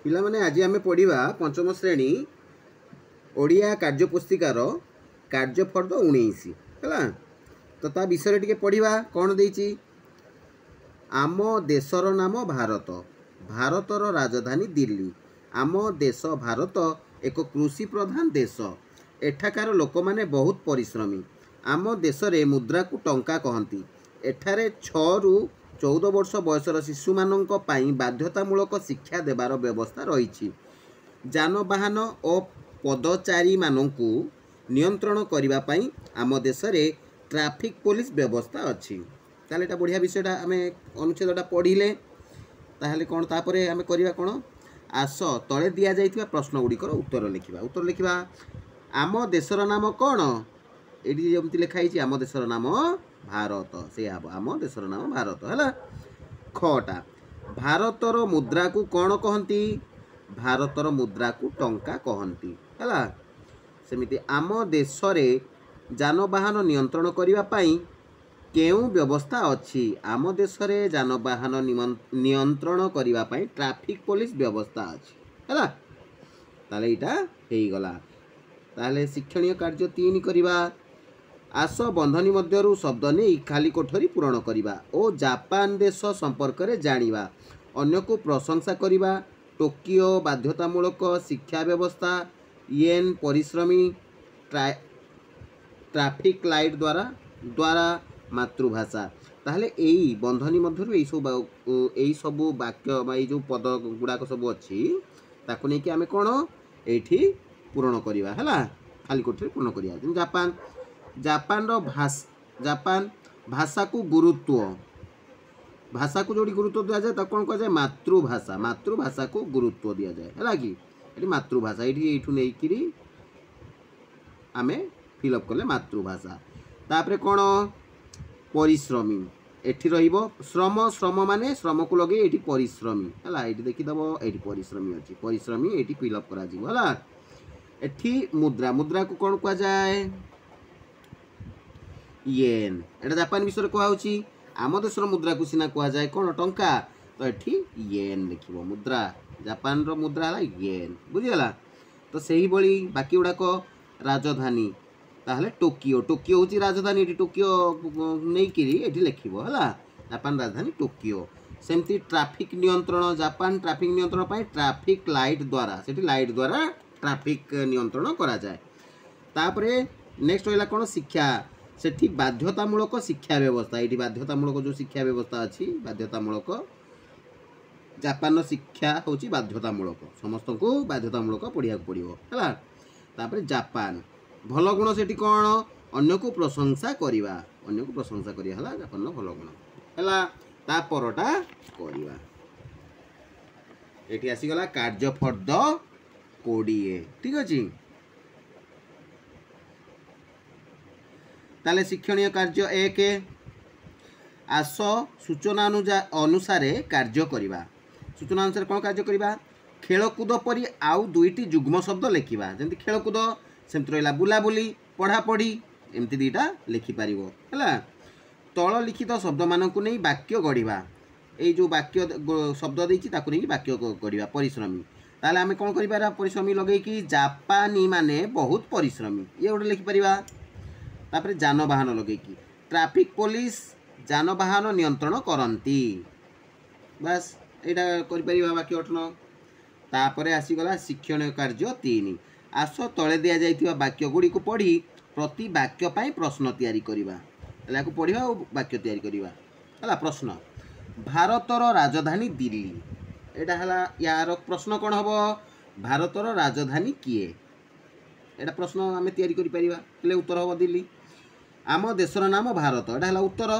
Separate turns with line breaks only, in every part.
पिला माने आज आम पढ़ा पंचम श्रेणी ओडिया कार्यपुस्तिकार कार्यफर्द 19 है तो ता विषय टे पढ़ा कौन देती आम देशर नाम भारत भारतर राजधानी दिल्ली आम देश भारत एक कृषि प्रधान देश एठाकार लोक माने बहुत परिश्रमी आम देश रे मुद्रा को टंका कहती एठारे 6 ରୁ 14 वर्ष बयसर शिशु मानक पई बाध्यतामूलक शिक्षा देवार व्यवस्था रही जानवाहन और पदचारी मानकु नियंत्रण करने पई आम देश रे ट्रैफिक पुलिस व्यवस्था अच्छी ताले एटा बढ़िया विषयटा आम अनुच्छेदटा पढ़िले ताहले कौन तापरे आम करवा कौन आस तले दि जाइथिबा प्रश्न गुड़िकर उत्तर लिखा आम देशर नाम कौन ये जमी लिखाई आम देशर नाम भारत से आम देशर नाम भारत है खटा भारतर मुद्रा को कौन कहती भारतर मुद्रा को टंका कहती है सेमिति आम देश रे जानवाहन नियंत्रण करने केउ व्यवस्था अच्छी आम देश रे जानवाहन नियंत्रण करने ट्रैफिक पुलिस व्यवस्था अच्छी है ताले इटा हो गला ताले शिक्षणीय कार्य 3 करवा आस बंधनी मध्यरु शब्द नहीं खाली कोठरी पूरण करवा और जापान देश संपर्क में जानिबा अन्य को प्रशंसा करवा टोकियो बाध्यतामूलक शिक्षा व्यवस्था येन परिश्रमी ट्रैफिक लाइट द्वारा मातृभाषा ताहले एई बंधनी मध्यरु एई सब वाक्य बा जो पद गुड़ाक सब अच्छी ताकू नहीं कि आम कौन एठी पूरण करवा है खाली कोठरी पूर्ण करवा जापान जापान भाषा को गुरुत्व भाषा को जोड़ी गुरुत्व दिया जाए कौन कह जाए मातृभाषा को गुरुत्व दिया जाए है कि ये मातृभाषा ये नहीं आम फिलअप कले मातृभाषा तापरे कौन परिश्रमी एठी रहिबो श्रम माने श्रम को लगे एठी परिश्रमी है ये देखीदेव ये परिश्रमी अच्छी परिश्रमी ये फिलअप करा एठी मुद्रा को कौन कह जाए येन एटा जापान विषय कहूँ आम देशर मुद्रा को सीना कह जाए कौन टंका तो ये येन लिखिबो मुद्रा जापान रो मुद्रा है येन बुझीगला तो सही भली बाकी गुड़ाक राजधानी ताहले टोकियो टोकियो हूँ राजधानी टोकियो नहीं कि लिखिबो है जापान राजधानी टोकियो सेमती ट्रैफिक नियंत्रण जापान ट्रैफिक नियंत्रण पाई ट्रैफिक लाइट द्वारा से लाइट द्वारा ट्रैफिक नियंत्रण करा जाए तापरे नेक्स्ट रहा कौन शिक्षा सेठी बाध्यतामूलक शिक्षा व्यवस्था ये बाध्यतामूलक जो शिक्षा व्यवस्था अच्छी बाध्यतामूलक जापान शिक्षा हूँ बाध्यतामूलक समस्त को बाध्यतामूलक पढ़िया पड़ो है तापर जापान भल गुण से कौन अन्य को प्रशंसा करवा जापान भल गुण है तापरटा करवा ये आसीगला कार्यफर्द 20 ठीक अच्छे ताले शिक्षणीय कार्य 1 आस सूचना अनुसार कार्य करवा सूचना अनुसार कौन कार्य करवा खेलकूद परी आउ 2टी जुग्म शब्द लिखा जमी खेलकूद सेमती रहा बुलाबुली पढ़ापढ़ी एमती 2टा लिखिपर है तल लिखित शब्द मानक नहीं वाक्य गढ़ा ये जो वाक्य शब्द देती नहीं वाक्य गढ़ा परिश्रमी ताले आम कौन कर परिश्रमी लगे कि जापानी माने बहुत परिश्रमी ये गोटे लिखिपर तापर जानवाहन लगे कि ट्रैफिक पुलिस जानवाहन नियंत्रण करती बस यहाँ कर वाक्य गठन तापर आसीगला शिक्षण कार्य 3 आस तले दि जाइथिबा वाक्य गुड़ी को पढ़ी प्रति वाक्य पाई प्रश्न तैयारी करवा पढ़ा और वाक्य तैयारी करवा है प्रश्न भारतर राजधानी दिल्ली यहाँ है यार प्रश्न कौन हम भारतर राजधानी किए एटा प्रश्न आम तैयारी करें उत्तर हम दिल्ली आम देशर नाम भारत एटा है उत्तर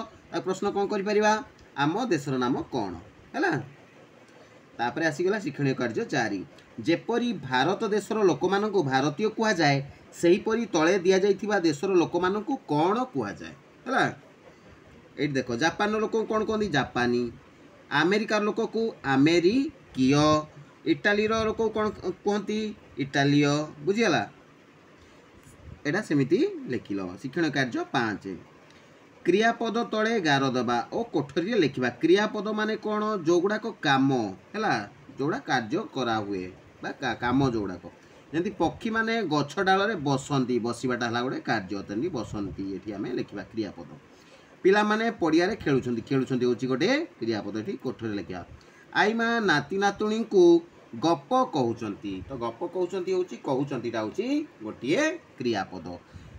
प्रश्न कौन कर आम देशर नाम कौन है तापर आसीगला शिक्षणीय कार्य 4 जेपरी भारत देशर लोक मानू भारतीय कह जाए सेहीपरि तले दि जाइथिबा देशर लोक मानू कौन कह जाए है ये देख जापान लोक कौन कहते जापानी अमेरिकार लोक को अमेरिकीय इटाली लोक कौन कहती इटालीय बुझीगला एटा सेमिति लिखिल शिक्षण कार्य 5 क्रियापद तले गार दबा और कोठरी लिखा क्रियापद माने कौन जो गुड़ाक काम है जोड़ा कार्य करा हुए बा काम जोड़ाक जमी पक्षी मैंने गछ डाल बसंती बसवाटा है गोटे कार्य तेमती बसंती ये आम लिखा क्रियापद पिला माने पड़िया खेलुंट खेलुंट हूँ गोटे क्रियापद ये कोठरी लिखा आई माँ नाती नातुणी को गप कहते तो गप कहते हूँ गोटे क्रियापद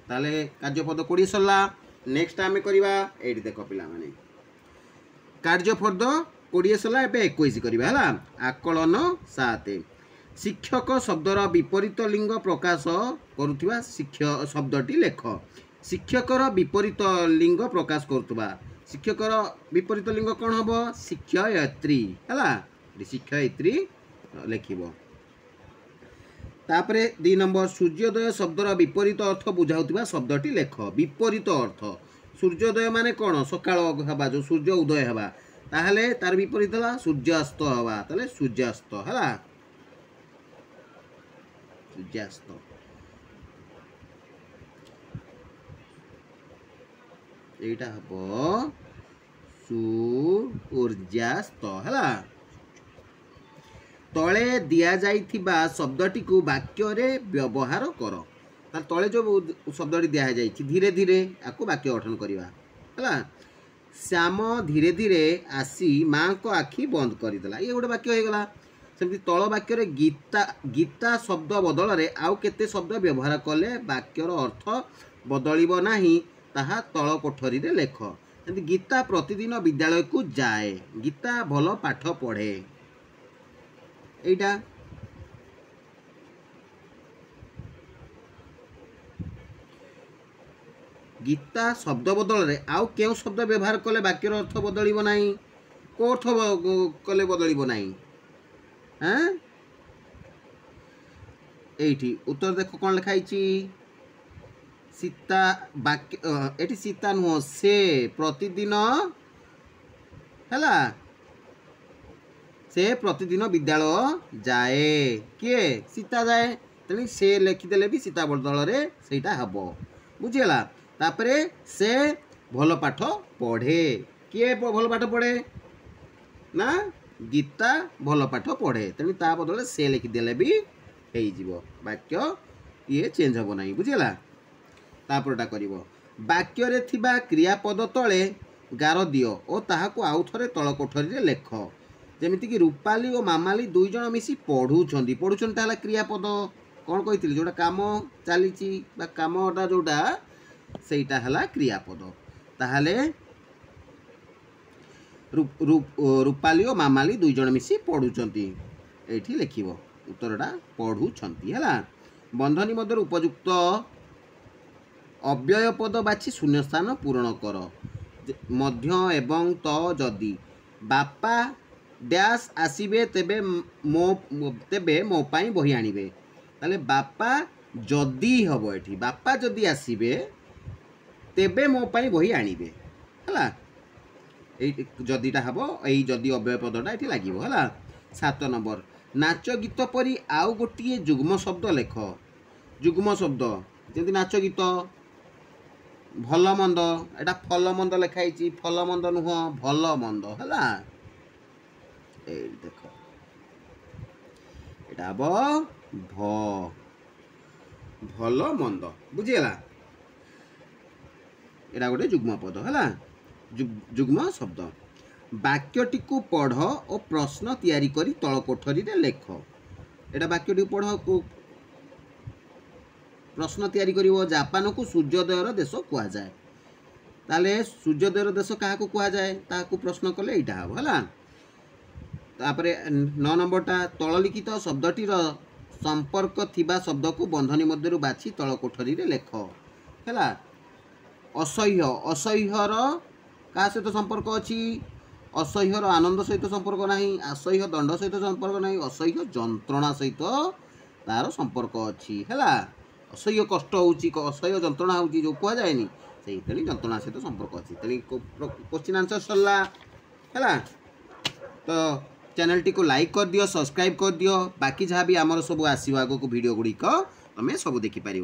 ताले कार्यपद 20 सरला नेक्स्ट आम करवा ये देख पिला माने कार्यपद 20 सरला एबे 21 करवा है आकलन 7 शिक्षक शब्दर विपरीत लिंग प्रकाश करुवा शब्दटी लेख शिक्षकर विपरीत लिंग प्रकाश करुवा शिक्षकर विपरीत लिंग कौन हम शिक्षयित्री है शिक्षयित्री लिखिब तापरे 2 नंबर सूर्योदय शब्दर विपरीत अर्थ बुझाउथिबा शब्दटी लेख विपरीत अर्थ सूर्योदय माने कौन सकाळ हवा जो सूर्य उदय हवा ताहले तार विपरीत हला सूर्यास्त हवा ताले सूर्यास्त हला सूर्यास्त एटा हबो सूर्यास्त हला तले दिया जाइथिबा शब्दटी को वाक्य रे व्यवहार कर तार तले जो शब्दटी दिया जाइछि धीरे धीरे आको वाक्य गठन करिवा हला श्याम धीरे धीरे आसी माँ को आखि बंद करदेला ये गोटे वाक्य हो गला सेमती तल वाक्य रे गीता गीता शब्द बदल रे आउ केते शब्द व्यवहार कले वाक्यर अर्थ बदलिबो नाही ताहा तल कोठरी रे लेख सेमती गीता प्रतिदिन विद्यालय को जाए गीता भल पाठ पढ़े एटा गीता शब्द बदल रे आउ केउ शब्द व्यवहार कले वाक्यर अर्थ बदलिबो नाही को अर्थ कले बदलिबो नाही हाँ एठी उत्तर देखो कौन लिखाई सीता वाक्य एठी सीता नुह से प्रतिदिन हैला से प्रतिदिन विद्यालय जाए किए सीता जाए तेणु से लिखिदेले भी सीता बदल रे सेटा हबो बुझीगला तापरे से भल पाठ पढ़े किए भल पाठ पढ़े ना गीता भल पाठ पढ़े तेणु ता बदल से लिखिदेले भी हो वाक्य ये चेंज हम ना बुझीगला तापरटा करिवो वाक्य रे थिबा क्रियापद तले गार दियो और ताहाको आउ थरे तल कोठरी रे लेख जेमिति कि रूपाली और मामाली दुई जन मिसी पढ़ुछंती पढ़ुछंती ताला क्रियापद कौन कही जोटा काम चली कामटा जोटा सेटा हला क्रियापद ताहले रूपाली और मामाली दुई जन मिसी पढ़ुछंती एठी लिखिबो उत्तरटा पढ़ुछंती हला बंधनी मध्य उपयुक्त अव्यय पद बाछि शून्य स्थान पूरण कर मध्य एवं त जदि बापा डैश आसीबे तेबे मो पाई बही आनिबे ताले बापा जदि हबो एठी बापा जदि आसीबे तेबे मो पाई बही आनिबे हला ए जदिटा हबो एई जदि अव्यय पदटा एठी लागिबो हला 7 नंबर नाच गीत परी आउ गोटिए जुग्म शब्द लेख जुग्म शब्द जेंति नाच गीत भल मंद एटा फल मंद लिखाई फल मंद नुह भल मंद हला देख एटा भल मंद बुझीगला एटा गोटे जुग्म पद है जुग्म शब्द वाक्यटी को पढ़ और प्रश्न तैयारी करी तल कोठरी रे लेख एटा वाक्यटी पढ़ को प्रश्न तैयारी करिवो जापान को सूर्योदयर देश कहा जाए ताले सूर्योदयर देश क्या कहा जाए ताकू प्रश्न कले एटा हम है तापरे 9 नंबरटा तल लिखित शब्दटीर संपर्क थिबा शब्द को बंधनी मध्य बाछि तल कोठरी रे लेख है असह्य असह्यर क्या सहित संपर्क अच्छी असह्यर आनंद सहित संपर्क नहीं असह्य दंड सहित संपर्क नहीं असह्य जंत्रणा सहित तार संपर्क अच्छी है असह्य कष्ट होची असह्य जंत्रणा होची जो कह जाए से जंत्रणा सहित संपर्क अच्छी तेणु क्वेश्चन आंसर सरला है तो चैनल टी को लाइक कर दियो सब्सक्राइब कर दियो बाकी जहाँ भी आमर सब आसो आगो वीडियो गुड़िक तुम सब देखिपार।